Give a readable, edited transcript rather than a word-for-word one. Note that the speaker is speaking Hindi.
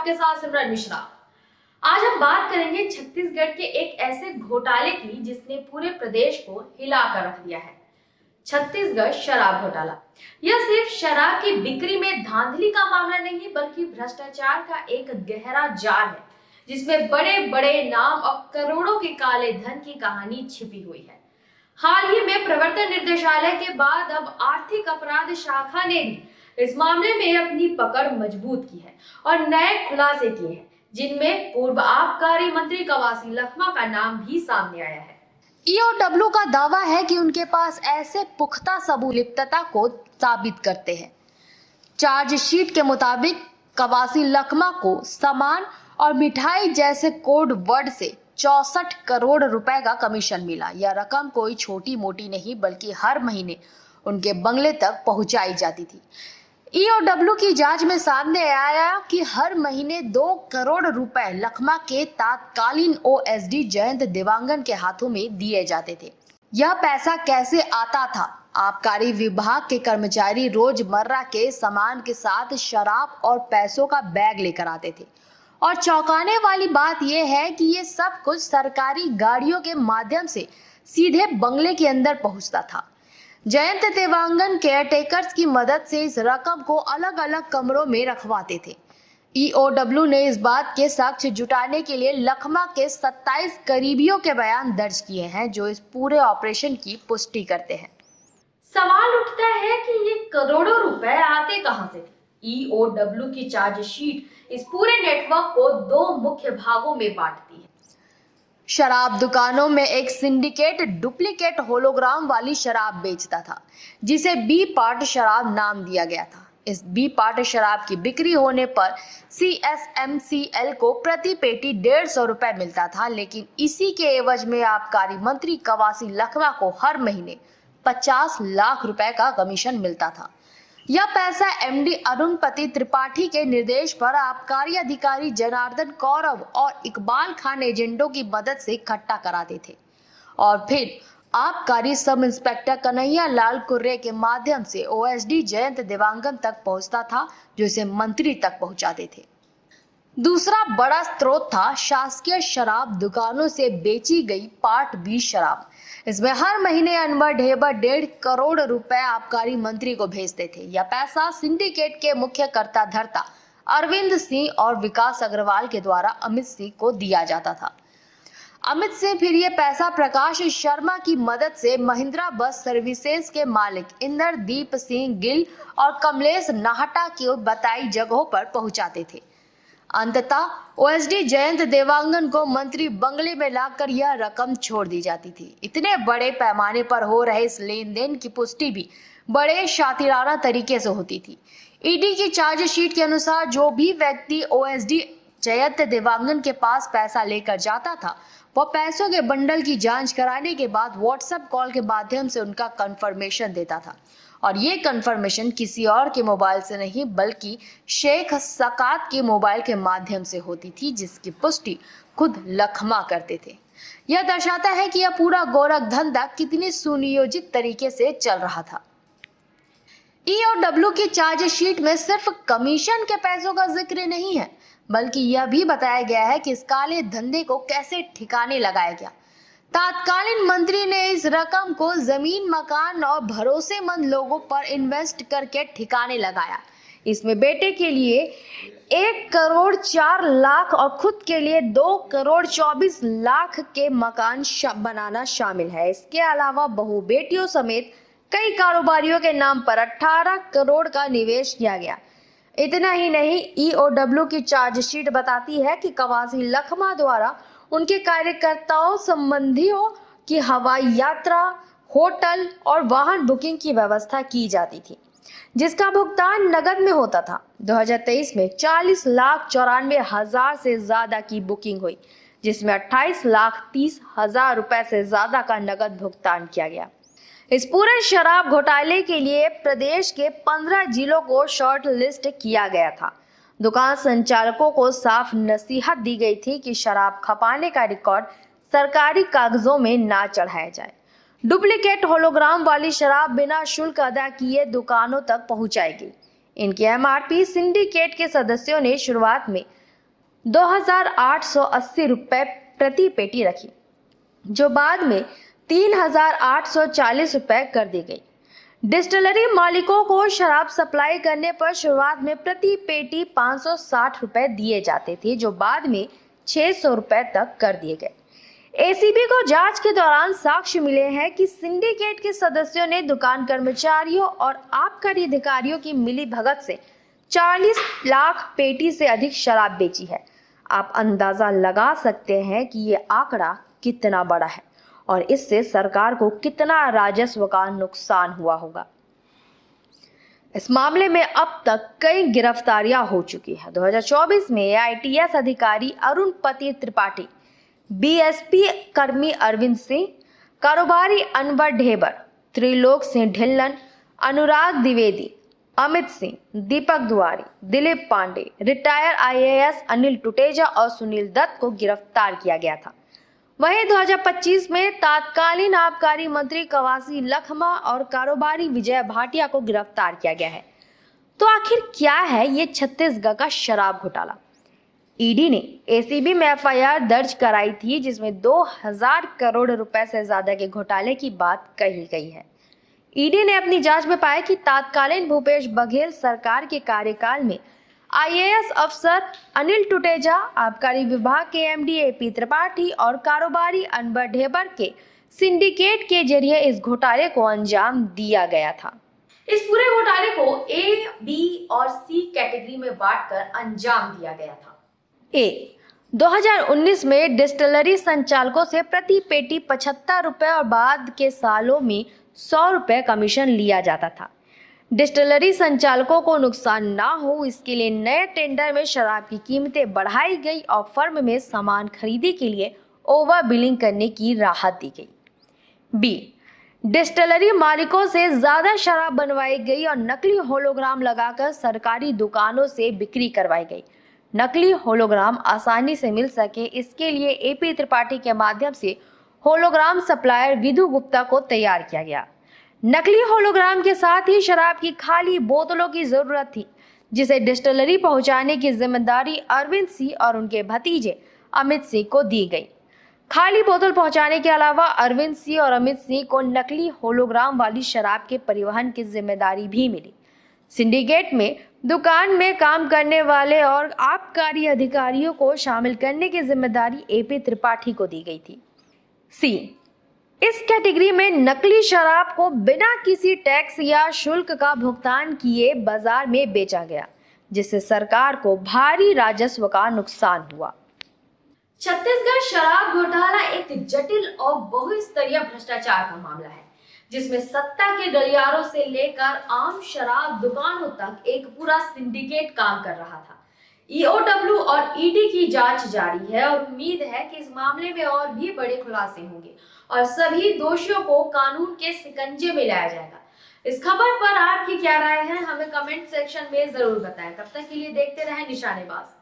आपके साथ सिमरन मिश्रा। आज हम बात करेंगे छत्तीसगढ़ के एक ऐसे घोटाले की जिसने पूरे प्रदेश को हिलाकर रख दिया है। छत्तीसगढ़ शराब घोटाला। यह सिर्फ शराब की बिक्री में धांधली का मामला नहीं बल्कि भ्रष्टाचार का एक गहरा जाल है जिसमें बड़े बड़े नाम और करोड़ों के काले धन की कहानी छिपी हुई है। हाल ही में प्रवर्तन निर्देशालय के बाद अब आर्थिक अपराध शाखा ने भी इस मामले में अपनी पकड़ मजबूत की है और नए खुलासे किए हैं, जिनमें पूर्व आबकारी मंत्री कवासी लखमा का नाम भी सामने आया है। ईओडब्ल्यू का दावा है कि उनके पास ऐसे पुख्ता सबूत लिप्तता को साबित करते हैं। चार्जशीट के मुताबिक कवासी लखमा को सामान और मिठाई जैसे कोड वर्ड से 64 करोड़ रुपए का कमीशन मिला। यह रकम कोई छोटी मोटी नहीं बल्कि हर महीने उनके बंगले तक पहुंचाई जाती थी। ईओडब्ल्यू की जांच में सामने आया कि हर महीने 2 करोड़ रुपए लखमा के तत्कालीन ओएसडी जयंत देवांगन के हाथों में दिए जाते थे। यह पैसा कैसे आता था? आबकारी विभाग के कर्मचारी रोजमर्रा के सामान के साथ शराब और पैसों का बैग लेकर आते थे और चौंकाने वाली बात यह है कि ये सब कुछ सरकारी गाड़ियों के माध्यम से सीधे बंगले के अंदर पहुंचता था। जयंत देवांगन केयरटेकर्स की मदद से इस रकम को अलग अलग कमरों में रखवाते थे। ईओडब्ल्यू ने इस बात के साक्ष्य जुटाने के लिए लखमा के 27 करीबियों के बयान दर्ज किए हैं जो इस पूरे ऑपरेशन की पुष्टि करते हैं। सवाल उठता है कि ये करोड़ों रुपए आते कहां से थे? ईओडब्ल्यू की चार्जशीट इस पूरे नेटवर्क को 2 मुख्य भागों में बांटती है। शराब दुकानों में एक सिंडिकेट डुप्लीकेट होलोग्राम वाली शराब बेचता था जिसे बी पार्ट शराब नाम दिया गया था। इस बी पार्ट शराब की बिक्री होने पर सीएसएमसीएल को प्रति पेटी 150 रुपए मिलता था, लेकिन इसी के एवज में आबकारी मंत्री कवासी लखमा को हर महीने 50 लाख रुपए का कमीशन मिलता था। यह पैसा एमडी अरुणपति त्रिपाठी के निर्देश पर आबकारी अधिकारी जनार्दन कौरव और इकबाल खान एजेंटों की मदद से इकट्ठा कराते थे और फिर आबकारी सब इंस्पेक्टर कन्हैया लाल कुर्रे के माध्यम से ओएसडी जयंत देवांगन तक पहुंचता था जो इसे मंत्री तक पहुंचाते थे। दूसरा बड़ा स्रोत था शासकीय शराब दुकानों से बेची गई पार्ट बी शराब। इसमें हर महीने अनवर ढेबर 1.5 करोड़ रुपए आबकारी मंत्री को भेजते थे। यह पैसा सिंडिकेट के मुख्य कर्ता धर्ता अरविंद सिंह और विकास अग्रवाल के द्वारा अमित सिंह को दिया जाता था। अमित सिंह फिर ये पैसा प्रकाश शर्मा की मदद से महिंद्रा बस सर्विसेज के मालिक इंद्रदीप सिंह गिल और कमलेश नाहटा की बताई जगहों पर पहुंचाते थे। अंततः ओएसडी जयंत देवांगन को मंत्री बंगले में लाकर यह रकम छोड़ दी जाती थी। इतने बड़े पैमाने पर हो रहे इस लेन देन की पुष्टि भी बड़े शातिराना तरीके से होती थी। ईडी की चार्जशीट के अनुसार जो भी व्यक्ति ओएसडी जयंत देवांगन के पास पैसा लेकर जाता था वह पैसों के बंडल की जांच कराने के बाद व्हाट्सएप कॉल के माध्यम से उनका कंफर्मेशन देता था और ये कंफर्मेशन किसी और के मोबाइल से नहीं बल्कि शेख सकात के मोबाइल के माध्यम से होती थी, जिसकी पुष्टि खुद लखमा करते थे। यह दर्शाता है कि यह पूरा गोरख धंधा कितनी सुनियोजित तरीके से चल रहा था। ईओडब्ल्यू की चार्जशीट में सिर्फ कमीशन के पैसों का जिक्र नहीं है बल्कि यह भी बताया गया है कि इस काले धंधे को कैसे ठिकाने लगाया गया। तत्कालीन मंत्री ने इस रकम को जमीन, मकान और भरोसेमंद लोगों पर इन्वेस्ट करके ठिकाने लगाया। इसमें बेटे के लिए 1 करोड़ 4 लाख और खुद के लिए 2 करोड़ 24 लाख के मकान बनाना शामिल है। इसके अलावा बहू बेटियों समेत कई कारोबारियों के नाम पर 18 करोड़ का निवेश किया गया। इतना ही नहीं, ईओडब्ल्यू की चार्जशीट बताती है कि कवासी लखमा द्वारा उनके कार्यकर्ताओं संबंधियों की हवाई यात्रा, होटल और वाहन बुकिंग की व्यवस्था की जाती थी जिसका भुगतान नगद में होता था। 2023 में 40,94,000 से ज्यादा की बुकिंग हुई जिसमें 28,30,000 रुपए से ज्यादा का नगद भुगतान किया गया। इस पूरे शराब घोटाले के लिए प्रदेश के 15 जिलों को शॉर्ट लिस्ट किया गया था। दुकान संचालकों को साफ नसीहत दी गई थी कि शराब खपाने का रिकॉर्ड सरकारी कागजों में ना चढ़ाया जाए। डुप्लीकेट होलोग्राम वाली शराब बिना शुल्क अदा किए दुकानों तक पहुंचाई गई। इनकी एमआरपी सिंडिकेट के सदस्यों ने शुरुआत में 2,880 रुपए प्रति पेटी रखी, जो बाद में 3,840 रुपए कर दी गई। डिस्टिलरी मालिकों को शराब सप्लाई करने पर शुरुआत में प्रति पेटी 560 रुपए दिए जाते थे, जो बाद में 600 रुपए तक कर दिए गए। एसीबी को जांच के दौरान साक्ष्य मिले हैं कि सिंडिकेट के सदस्यों ने दुकान कर्मचारियों और आबकारी अधिकारियों की मिली भगत से 40 लाख पेटी से अधिक शराब बेची है। आप अंदाजा लगा सकते हैं कि ये आंकड़ा कितना बड़ा है और इससे सरकार को कितना राजस्व का नुकसान हुआ होगा। इस मामले में अब तक कई गिरफ्तारियां हो चुकी हैं। 2024 में AITS अधिकारी अरुणपति त्रिपाठी, BSP कर्मी अरविंद सिंह, कारोबारी अनवर ढेबर, त्रिलोक सिंह ढिल्लन, अनुराग द्विवेदी, अमित सिंह, दीपक दुआरी, दिलीप पांडे, रिटायर IAS अनिल टुटेजा और सुनील दत्त को गिरफ्तार किया गया था। वहीं 2025 में तत्कालीन आबकारी मंत्री कवासी लखमा और कारोबारी विजय भाटिया को गिरफ्तार किया गया है। तो आखिर क्या है ये छत्तीसगढ़ का शराब घोटाला? ईडी ने ACB में FIR दर्ज कराई थी, जिसमें 2000 करोड़ रुपए से ज्यादा के घोटाले की बात कही गई है। ईडी ने अपनी जांच में पाया कि तत्कालीन भूपेश बघेल सरकार के कार्यकाल में IAS अफसर अनिल टुटेजा, आबकारी विभाग के MD AP त्रिपाठी और कारोबारी अनवर ढेबर के सिंडिकेट के जरिए इस घोटाले को अंजाम दिया गया था। इस पूरे घोटाले को A, B और C कैटेगरी में बांटकर अंजाम दिया गया था। A, 2019 में डिस्टिलरी संचालकों से प्रति पेटी 75 रुपए और बाद के सालों में 100 रुपए कमीशन लिया जाता था। डिस्टिलरी संचालकों को नुकसान ना हो, इसके लिए नए टेंडर में शराब की कीमतें बढ़ाई गई और फर्म में सामान खरीदी के लिए ओवर बिलिंग करने की राहत दी गई। B, डिस्टिलरी मालिकों से ज्यादा शराब बनवाई गई और नकली होलोग्राम लगाकर सरकारी दुकानों से बिक्री करवाई गई। नकली होलोग्राम आसानी से मिल सके, इसके लिए AP त्रिपाठी के माध्यम से होलोग्राम सप्लायर विधु गुप्ता को तैयार किया गया। नकली होलोग्राम के साथ ही शराब की खाली बोतलों की जरूरत थी, जिसे डिस्टिलरी पहुंचाने की जिम्मेदारी अरविंद सिंह और उनके भतीजे अमित सिंह को दी गई। खाली बोतल पहुंचाने के अलावा अरविंद सिंह और अमित सिंह को नकली होलोग्राम वाली शराब के परिवहन की जिम्मेदारी भी मिली। सिंडिकेट में दुकान में काम करने वाले और आबकारी अधिकारियों को शामिल करने की जिम्मेदारी AP त्रिपाठी को दी गई थी। C, इस कैटेगरी में नकली शराब को बिना किसी टैक्स या शुल्क का भुगतान किए बाजार में बेचा गया, जिससे सरकार को भारी राजस्व का नुकसान हुआ। छत्तीसगढ़ शराब घोटाला एक जटिल और बहुस्तरीय भ्रष्टाचार का मामला है, जिसमें सत्ता के गलियारों से लेकर आम शराब दुकानों तक एक पूरा सिंडिकेट काम कर रहा था। EOW और ED की जांच जारी है और उम्मीद है कि इस मामले में और भी बड़े खुलासे होंगे और सभी दोषियों को कानून के शिकंजे में लाया जाएगा। इस खबर पर आपकी क्या राय है, हमें कमेंट सेक्शन में जरूर बताएं। तब तक के लिए देखते रहें निशानेबाज।